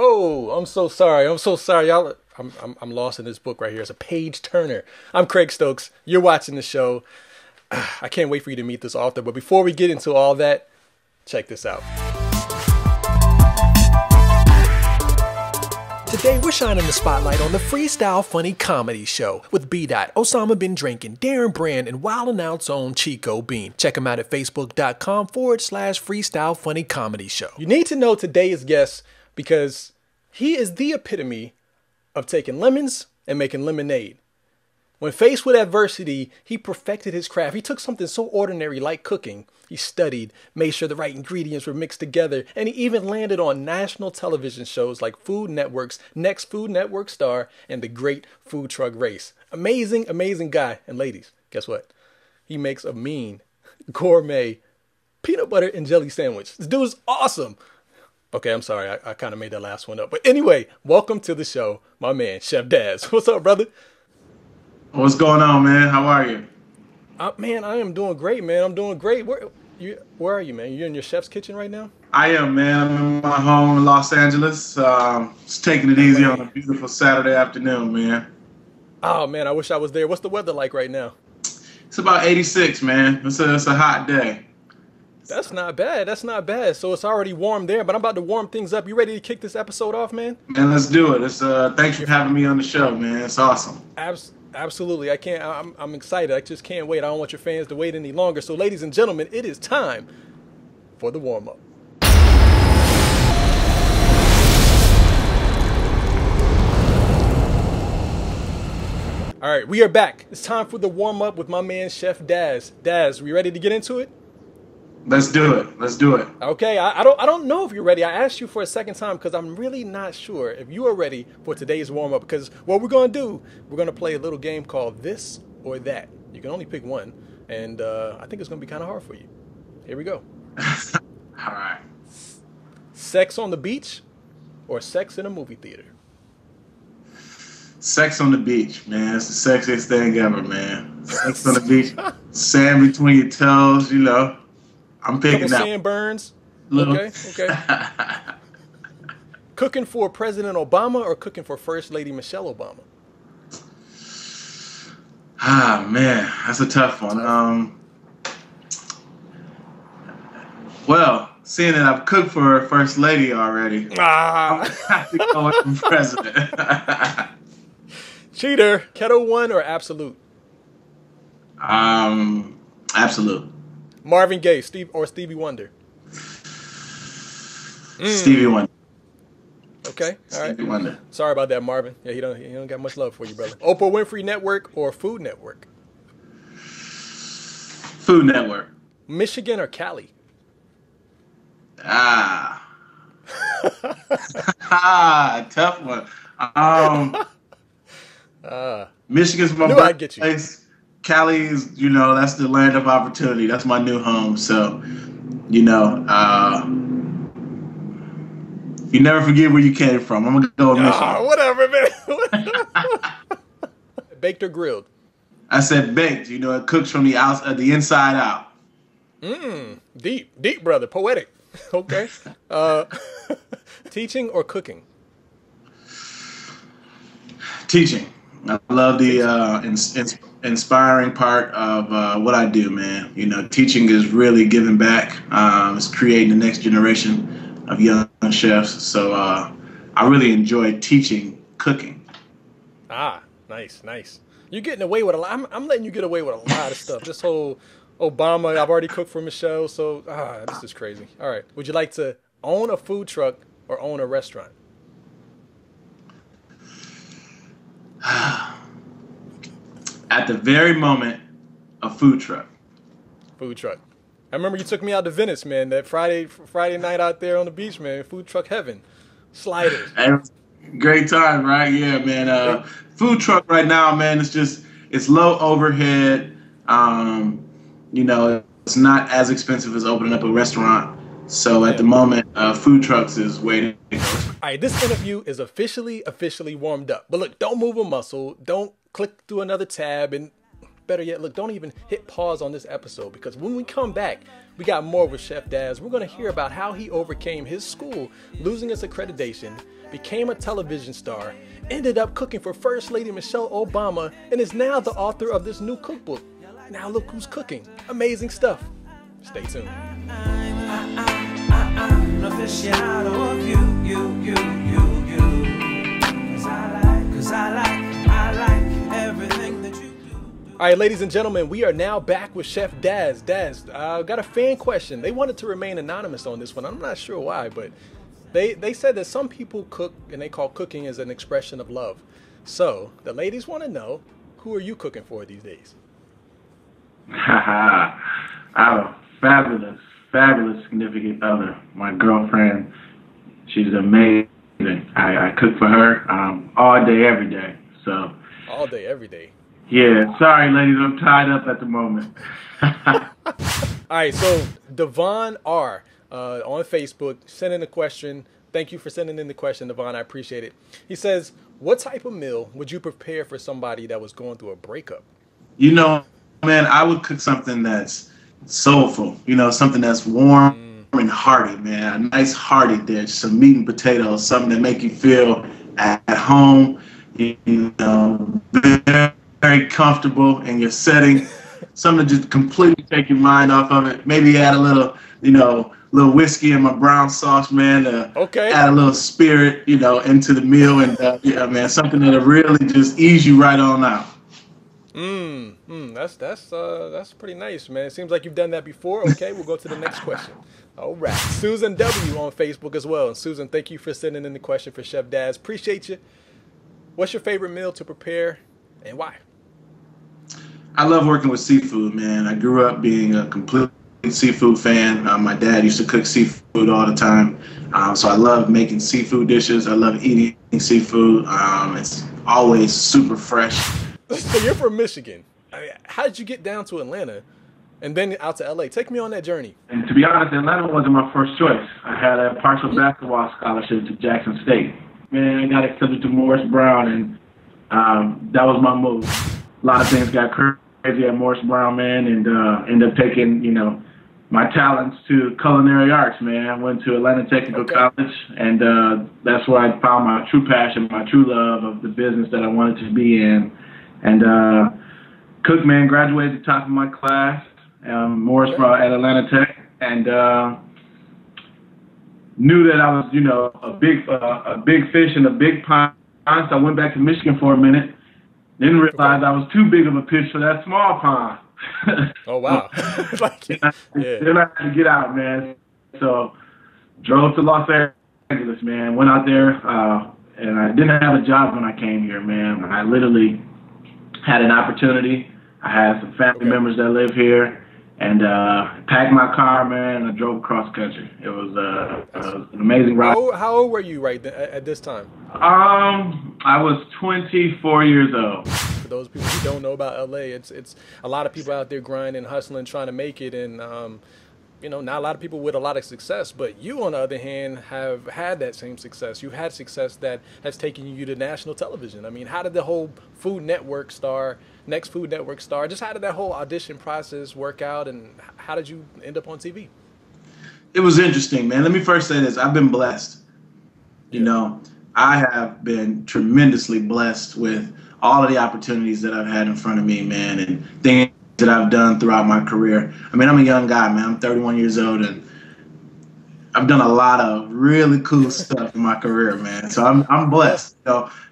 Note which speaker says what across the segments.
Speaker 1: Oh, I'm so sorry. I'm so sorry, y'all. I'm lost in this book right here. It's a page turner. I'm Craig Stokes. You're watching the show. I can't wait for you to meet this author. But before we get into all that, check this out. Today we're shining the spotlight on the Freestyle Funny Comedy Show with B. Osama Bin Drinking, Darren Brand, and Wild and Out's own Chico Bean. Check him out at facebook.com/Freestyle Funny Comedy Show. You need to know today's guest because he is the epitome of taking lemons and making lemonade. When faced with adversity, he perfected his craft. He took something so ordinary like cooking. He studied, made sure the right ingredients were mixed together, and he even landed on national television shows like Food Network's Next Food Network Star and The Great Food Truck Race. Amazing, amazing guy. And ladies, guess what? He makes a mean, gourmet peanut butter and jelly sandwich. This dude's awesome. Okay, I'm sorry. I kind of made that last one up. But anyway, welcome to the show, my man, Chef Daz. What's up, brother?
Speaker 2: What's going on, man? How are you?
Speaker 1: Man, I am doing great, man. I'm doing great. Where are you, man? You're in your chef's kitchen right now?
Speaker 2: I am, man. I'm in my home in Los Angeles. Just taking it easy on a beautiful Saturday afternoon, man.
Speaker 1: Oh, man, I wish I was there. What's the weather like right now?
Speaker 2: It's about 86, man. It's a hot day.
Speaker 1: That's not bad. That's not bad. So it's already warm there, but I'm about to warm things up. You ready to kick this episode off, man?
Speaker 2: Man, let's do it. Thanks for having me on the show, man. It's awesome.
Speaker 1: Absolutely. I'm excited. I just can't wait. I don't want your fans to wait any longer. So ladies and gentlemen, it is time for the warm-up. All right, we are back. It's time for the warm-up with my man, Chef Daz. Daz, we ready to get into it?
Speaker 2: Let's do it. Let's do it.
Speaker 1: Okay, I don't know if you're ready. I asked you for a second time because I'm really not sure if you are ready for today's warm-up. Because what we're going to do, we're going to play a little game called This or That. You can only pick one, and I think it's going to be kind of hard for you. Here we go.
Speaker 2: All right.
Speaker 1: Sex on the beach or sex in a movie theater?
Speaker 2: Sex on the beach, man. It's the sexiest thing ever, man. Sex on the beach, sand between your toes, you know. I'm picking
Speaker 1: Couple
Speaker 2: out.
Speaker 1: sand burns.
Speaker 2: Little.
Speaker 1: Okay. Cooking for President Obama or cooking for First Lady Michelle Obama?
Speaker 2: Ah, man, that's a tough one. Well, seeing that I've cooked for First Lady already, I'm gonna have to go with the president.
Speaker 1: Cheater. Kettle One or Absolute?
Speaker 2: Absolute.
Speaker 1: Marvin Gaye, Stevie Wonder?
Speaker 2: Stevie Wonder.
Speaker 1: Okay, all right.
Speaker 2: Stevie Wonder.
Speaker 1: Sorry about that, Marvin. Yeah, he don't got much love for you, brother. Oprah Winfrey Network or Food Network?
Speaker 2: Food Network.
Speaker 1: Michigan or Cali?
Speaker 2: Tough one. Michigan's my birthplace. Cali is, that's the land of opportunity. That's my new home. So, you never forget where you came from. I'm gonna go with Michigan.
Speaker 1: Whatever, man. Baked or grilled?
Speaker 2: I said baked. It cooks from the inside out.
Speaker 1: Deep, brother. Poetic. Okay. Teaching or cooking?
Speaker 2: Teaching. I love the inspiring part of what I do, man. Teaching is really giving back. It's creating the next generation of young chefs. So I really enjoy teaching cooking.
Speaker 1: Nice. You're getting away with a lot. I'm letting you get away with a lot of stuff. This whole Obama, I've already cooked for Michelle, so this is crazy. All right. Would you like to own a food truck or own a restaurant?
Speaker 2: At the very moment, a food truck.
Speaker 1: Food truck. I remember you took me out to Venice, man. That Friday night out there on the beach, man. Food truck heaven. Sliders.
Speaker 2: Great time, right? Yeah, man. Food truck right now, man. It's low overhead. It's not as expensive as opening up a restaurant. So at the moment, food trucks is waiting.
Speaker 1: All right, this interview is officially warmed up. But look, don't move a muscle. Don't click through another tab. And better yet, look, don't even hit pause on this episode, because when we come back, we got more with Chef Daz. We're going to hear about how he overcame his school, losing its accreditation, became a television star, ended up cooking for First Lady Michelle Obama, and is now the author of this new cookbook. Now look who's cooking. Amazing stuff. Stay tuned. I'm an aficionado of you. Cause I like everything that you do. All right, ladies and gentlemen, we are now back with Chef Daz. Daz, got a fan question. They wanted to remain anonymous on this one. I'm not sure why, but they said that some people cook and they call cooking as an expression of love. So the ladies want to know, who are you cooking for these days?
Speaker 2: I have a fabulous significant other. My girlfriend, she's amazing. I cook for her all day, every day. So
Speaker 1: all day, every day.
Speaker 2: Yeah, sorry, ladies, I'm tied up at the moment.
Speaker 1: All right, so Devon R. On Facebook, sent in a question. Thank you for sending in the question, Devon. I appreciate it. He says, what type of meal would you prepare for somebody that was going through a breakup?
Speaker 2: You know, man, I would cook something that's soulful, something that's warm and hearty, man. A nice hearty dish, some meat and potatoes, something that make you feel at home, very comfortable in your setting, something to just completely take your mind off of it. Maybe add a little, little whiskey in my brown sauce, man.
Speaker 1: Okay.
Speaker 2: Add a little spirit, into the meal, and yeah, man, something that'll really just ease you right on out.
Speaker 1: That's pretty nice, man. It seems like you've done that before. Okay, we'll go to the next question. All right, Susan W. on Facebook as well. And Susan, thank you for sending in the question for Chef Daz. Appreciate you. What's your favorite meal to prepare and why?
Speaker 2: I love working with seafood, man. I grew up being a complete seafood fan. My dad used to cook seafood all the time. So I love making seafood dishes. I love eating seafood. It's always super fresh.
Speaker 1: So you're from Michigan. How did you get down to Atlanta and then out to LA? Take me on that journey.
Speaker 2: And to be honest, Atlanta wasn't my first choice. I had a partial basketball scholarship to Jackson State. Man, I got accepted to Morris Brown, and that was my move. A lot of things got crazy at Morris Brown, man, and ended up taking, my talents to culinary arts, man. I went to Atlanta Technical College, and that's where I found my true passion, my true love of the business that I wanted to be in. And Cook, man, graduated at the top of my class, Morris Brown at Atlanta Tech, and knew that I was, a big fish in a big pond. So I went back to Michigan for a minute, then realized I was too big of a fish for that small pond.
Speaker 1: Oh, wow.
Speaker 2: Then I had to get out, man. So drove to Los Angeles, man, went out there, and I didn't have a job when I came here, man. I literally had an opportunity. I had some family members that live here, and packed my car, man, and I drove across country. It was an amazing ride.
Speaker 1: How old were you at this time?
Speaker 2: I was 24 years old.
Speaker 1: For those people who don't know about LA, it's a lot of people out there grinding, hustling, trying to make it, and not a lot of people with a lot of success, but you, on the other hand, have had that same success. You've had success that has taken you to national television. I mean, how did the whole Next Food Network star, just how did that whole audition process work out, and how did you end up on TV?
Speaker 2: It was interesting, man. Let me first say this. I've been blessed. I have been tremendously blessed with all of the opportunities that I've had in front of me, man, and things that I've done throughout my career. I mean, I'm a young guy, man. I'm 31 years old, and I've done a lot of really cool stuff in my career, man. So I'm blessed.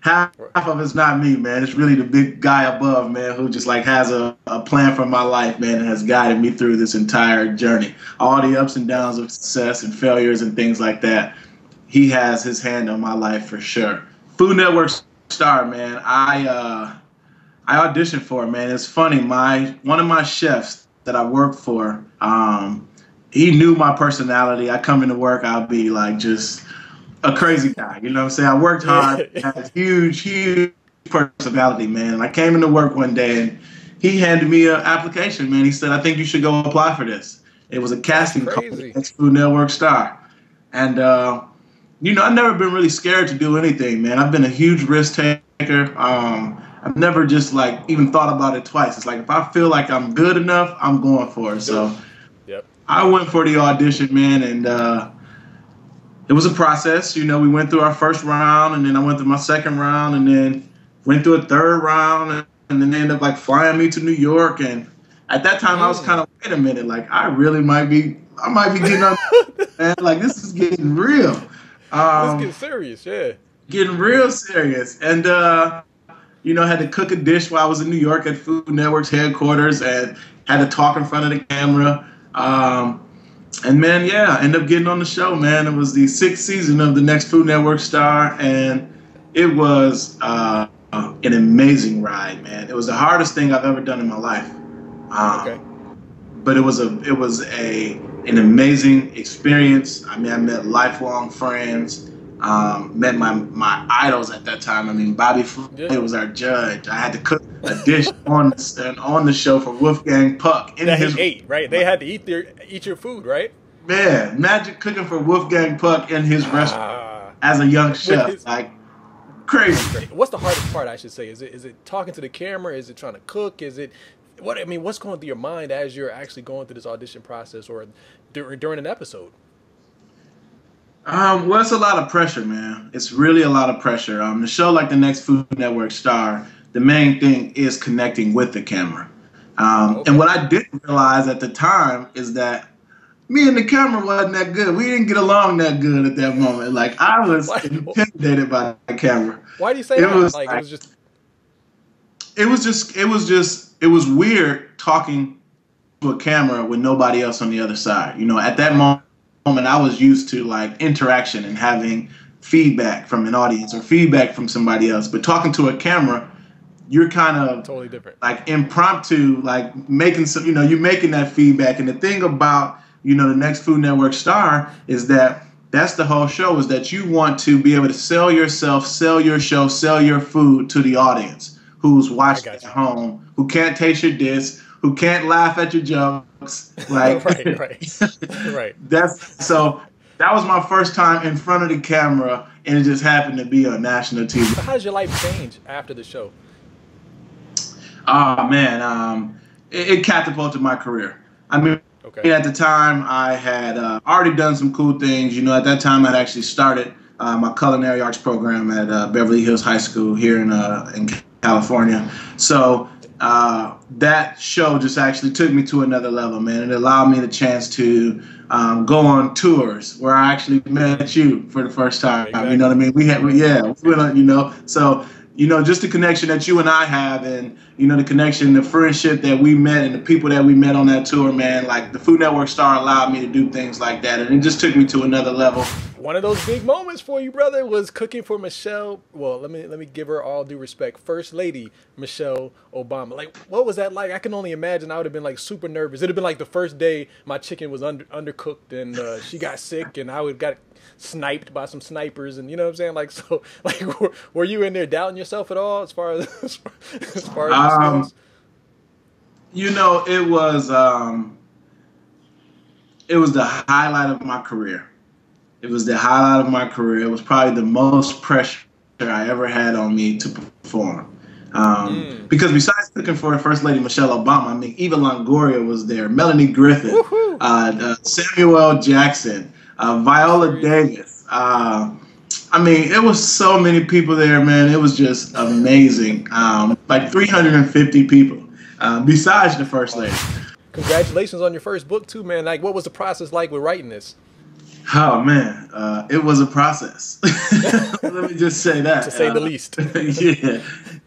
Speaker 2: Half of it's not me, man. It's really the big guy above, man, who just has a plan for my life, man, and has guided me through this entire journey. All the ups and downs of success and failures and things like that. He has his hand on my life for sure. Food Network star, man. I auditioned for it, man. It's funny. One of my chefs that I worked for, he knew my personality. I come into work, I'll be just a crazy guy. You know what I'm saying? I worked hard, had huge personality, man. And I came into work one day, and he handed me an application, man. He said, I think you should go apply for this. It was a casting call, Next Food Network star. And, I've never been really scared to do anything, man. I've been a huge risk taker. I've I've never just like even thought about it twice. It's like if I feel like I'm good enough, I'm going for it. So
Speaker 1: yep.
Speaker 2: I went for the audition, man, and it was a process. You know, we went through our first round, and then I went through my second round, and then went through a third round, and then they ended up like flying me to New York. And at that time, I was kind of, wait a minute, like I might be getting on, man. Like this is getting real.
Speaker 1: This getting serious, yeah.
Speaker 2: Getting real serious, and you know, had to cook a dish while I was in New York at Food Network's headquarters, and had to talk in front of the camera. And man, yeah, I ended up getting on the show, man. It was the 6th season of the Next Food Network Star, and it was an amazing ride, man. It was the hardest thing I've ever done in my life.
Speaker 1: Okay.
Speaker 2: But it was an amazing experience. I mean, I met lifelong friends. Met my idols at that time. I mean, Bobby Flay was our judge. I had to cook a dish on the show for Wolfgang Puck.
Speaker 1: He ate, right? They had to eat your food, right?
Speaker 2: Man, magic cooking for Wolfgang Puck in his restaurant as a young chef, like crazy.
Speaker 1: What's the hardest part? I should say, is it talking to the camera? Is it trying to cook? Is it what's going through your mind as you're actually going through this audition process or during an episode?
Speaker 2: Well, it's a lot of pressure, man. It's really a lot of pressure. The show, like the Next Food Network Star, the main thing is connecting with the camera. And what I didn't realize at the time is that me and the camera wasn't that good. We didn't get along that good at that moment. Like I was intimidated by the camera.
Speaker 1: Why do you say that?
Speaker 2: It was weird talking to a camera with nobody else on the other side. You know, at that moment I was used to like interaction and having feedback from an audience or feedback from somebody else. But talking to a camera, you're kind of
Speaker 1: totally different,
Speaker 2: like impromptu, like making some, you know, you're making that feedback. And the thing about, you know, the Next Food Network Star is that's the whole show, is that you want to be able to sell yourself, sell your show, sell your food to the audience who's watching at home, who can't taste your dish, who can't laugh at your jokes. Like,
Speaker 1: right.
Speaker 2: So that was my first time in front of the camera, and it just happened to be on national TV.
Speaker 1: So how did your life change after the show?
Speaker 2: Oh man, it catapulted my career. I mean, at the time I had already done some cool things. You know, at that time I'd actually started my culinary arts program at Beverly Hills High School here in California. So that show just actually took me to another level, man. It allowed me the chance to go on tours where I actually met you for the first time. Exactly. You know what I mean? We went on, you know, so, you know, just the connection that you and I have, and, you know, the connection, the friendship that we met and the people that we met on that tour, man, like the Food Network Star allowed me to do things like that. And it just took me to another level.
Speaker 1: One of those big moments for you, brother, was cooking for Michelle. Well, let me give her all due respect. First Lady Michelle Obama. Like, what was that like? I can only imagine. I would have been like super nervous. It'd have been like the first day my chicken was undercooked and she got sick, and I would got sniped by some snipers, and you know what I'm saying? Like, so, like, were you in there doubting yourself at all as far as skills?
Speaker 2: You know, it was the highlight of my career. It was the highlight of my career. It was probably the most pressure I ever had on me to perform. Because besides cooking for First Lady Michelle Obama, I mean, Eva Longoria was there, Melanie Griffith, Samuel L. Jackson, Viola Davis. I mean, it was so many people there, man. It was just amazing. Like 350 people, besides the First Lady.
Speaker 1: Congratulations on your first book, too, man. Like, what was the process like with writing this?
Speaker 2: Oh, man, it was a process. Let me just say that.
Speaker 1: To say the least.
Speaker 2: Yeah,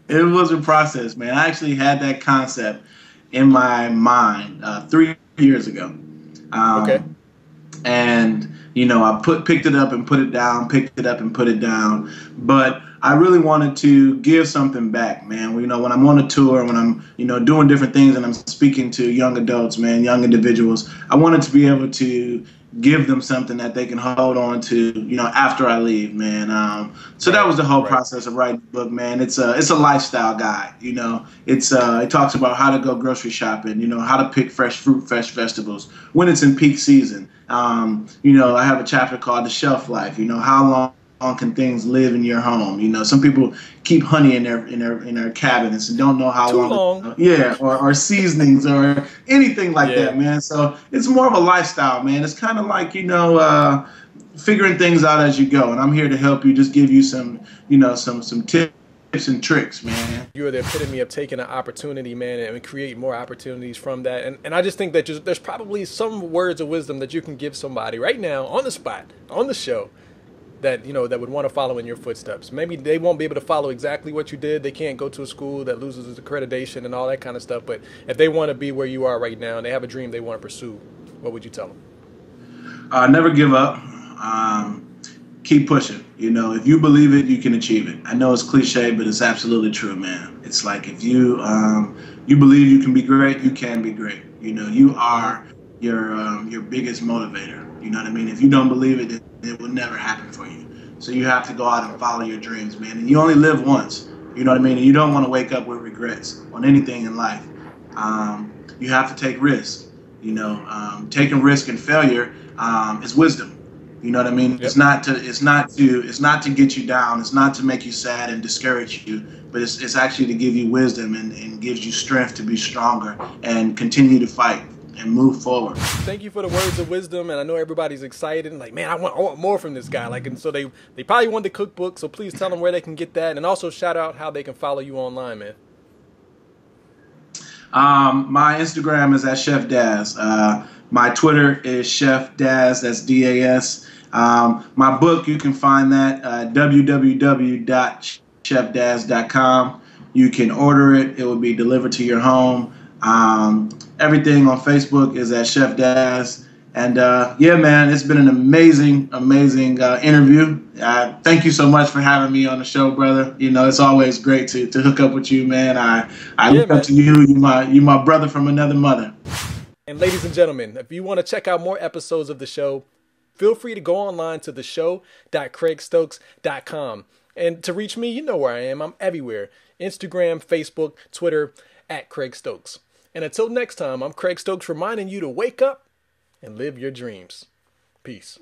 Speaker 2: it was a process, man. I actually had that concept in my mind 3 years ago. And, you know, I picked it up and put it down, picked it up and put it down. But I really wanted to give something back, man. You know, when I'm on a tour, when I'm, you know, doing different things and I'm speaking to young adults, man, young individuals, I wanted to be able to give them something that they can hold on to, you know, after I leave, man. So that was the whole process of writing the book, man. It's a lifestyle guide, you know. It talks about how to go grocery shopping, you know, how to pick fresh fruit, fresh vegetables when it's in peak season. You know, I have a chapter called The Shelf Life, you know, how can things live in your home? You know, some people keep honey in their cabinets and don't know how
Speaker 1: Too
Speaker 2: long.
Speaker 1: long.
Speaker 2: Yeah, or seasonings or anything like
Speaker 1: Yeah.
Speaker 2: that, man. So it's more of a lifestyle, man. It's kind of like, figuring things out as you go, and I'm here to help you. Just give you some, some tips and tricks, man.
Speaker 1: You're the epitome of taking an opportunity, man, and create more opportunities from that. And I just think that there's probably some words of wisdom that you can give somebody right now on the spot, on the show, that that would want to follow in your footsteps. Maybe they won't be able to follow exactly what you did. They can't go to a school that loses its accreditation and all that kind of stuff. But if they want to be where you are right now and they have a dream they want to pursue, what would you tell them?
Speaker 2: Never give up. Keep pushing. If you believe it, you can achieve it. I know it's cliche, but it's absolutely true, man. It's like if you believe you can be great, you can be great. You are your biggest motivator. You know what I mean? If you don't believe it, it will never happen for you. So you have to go out and follow your dreams, man. And you only live once. You know what I mean? And you don't want to wake up with regrets on anything in life. You have to take risks. Taking risk and failure is wisdom. You know what I mean? Yep. It's not to get you down. It's not to make you sad and discourage you, but it's actually to give you wisdom and gives you strength to be stronger and continue to fight and move forward.
Speaker 1: Thank you for the words of wisdom, and I know everybody's excited and like, man, I want more from this guy. Like, and so they probably want the cookbook. So please tell them where they can get that, and also shout out how they can follow you online, man.
Speaker 2: My Instagram is at Chef Daz. My Twitter is Chef Daz. That's DAS. My book, you can find that at www.chefdaz.com. You can order it. It will be delivered to your home. Everything on Facebook is at Chef Daz. And yeah, man, it's been an amazing interview. Thank you so much for having me on the show, brother. It's always great to hook up with you, man. I look up to you. You're my brother from another mother.
Speaker 1: And ladies and gentlemen, if you want to check out more episodes of the show, feel free to go online to theshow.craigstokes.com. And to reach me, you know where I am. I'm everywhere. Instagram, Facebook, Twitter, at Craig Stokes. And until next time, I'm Craig Stokes reminding you to wake up and live your dreams. Peace.